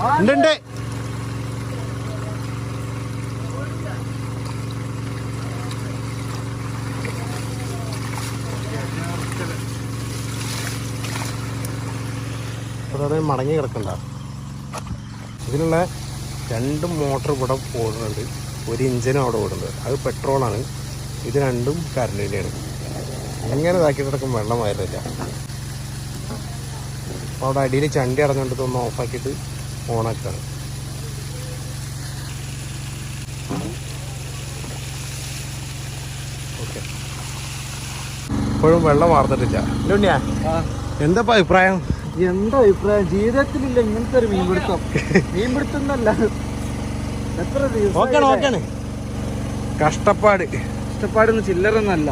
ഉണ്ട്. അതായത് മടങ്ങി കിടക്കണ്ട. ഇതിനുള്ള 2 മോട്ടർ ഇവിടെ ഓടുന്നുണ്ട്, ഒരു ഇഞ്ചിനും അവിടെ ഓടുന്നുണ്ട്. അത് പെട്രോളാണ്, ഇത് രണ്ടും കറണ്ടിൻ്റെയാണ്. എങ്ങനെ ഇതാക്കിയിട്ട് കിടക്കും വെള്ളം വയറില്ല. അപ്പോൾ അവിടെ അടിയിൽ ചണ്ടി അടഞ്ഞുകൊണ്ട് ഒന്ന് ഓഫാക്കിയിട്ട് ഓണാക്കാണ്. ഓക്കെ, ഇപ്പോഴും വെള്ളം വാർന്നിട്ടില്ല. ഇല്ലുണ്ണിയാ, എന്താ അഭിപ്രായം? എന്താ അഭിപ്രായം? ജീവിതത്തിലില്ല ഇങ്ങനത്തെ ഒരു മീൻപിടുത്തം. മീൻപിടുത്തം എന്നല്ല, എത്ര ദിവസം കഷ്ടപ്പാട്. കഷ്ടപ്പാടൊന്നും ചില്ലറൊന്നല്ല.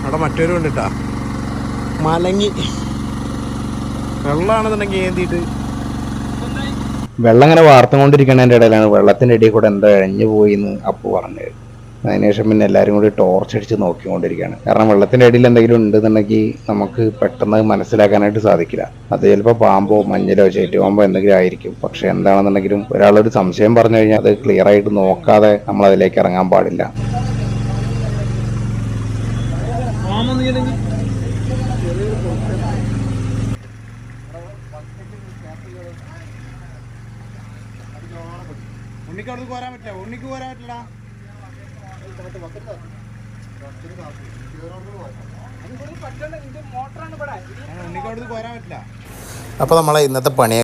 അവിടെ മറ്റൊരു കണ്ടിട്ടാ മലങ്ങി വെള്ളമാണെന്നുണ്ടെങ്കിൽ ഏന്തിയിട്ട് വെള്ളം ഇങ്ങനെ വാർത്തുകൊണ്ടിരിക്കുന്നതിൻ്റെ ഇടയിലാണ് വെള്ളത്തിൻ്റെ ഇടയിൽ കൂടെ എന്താ ഇഴഞ്ഞു പോയി എന്ന് അപ്പു പറഞ്ഞത്. അതിനുശേഷം പിന്നെ എല്ലാവരും കൂടി ടോർച്ച് അടിച്ച് നോക്കിക്കൊണ്ടിരിക്കുകയാണ്. കാരണം വെള്ളത്തിൻ്റെ അടിയിൽ എന്തെങ്കിലും ഉണ്ടെന്നുണ്ടെങ്കിൽ നമുക്ക് പെട്ടെന്ന് മനസ്സിലാക്കാനായിട്ട് സാധിക്കില്ല. അത് ചിലപ്പോൾ പാമ്പോ മഞ്ഞലോ ചേറ്റുപാമ്പോ എന്തെങ്കിലും ആയിരിക്കും. പക്ഷെ എന്താണെന്നുണ്ടെങ്കിലും ഒരാളൊരു സംശയം പറഞ്ഞു കഴിഞ്ഞാൽ അത് ക്ലിയർ ആയിട്ട് നോക്കാതെ നമ്മൾ അതിലേക്ക് ഇറങ്ങാൻ പാടില്ല. ഉണ്ണിക്ക് അവിടെ പോരാൻ പറ്റില്ല. ഉണ്ണിക്ക് പോരാൻ പറ്റില്ല. ഉണ്ണിക്ക് അവിടെ പോരാൻ പറ്റില്ല. അപ്പോൾ നമ്മളെ ഇന്നത്തെ പണി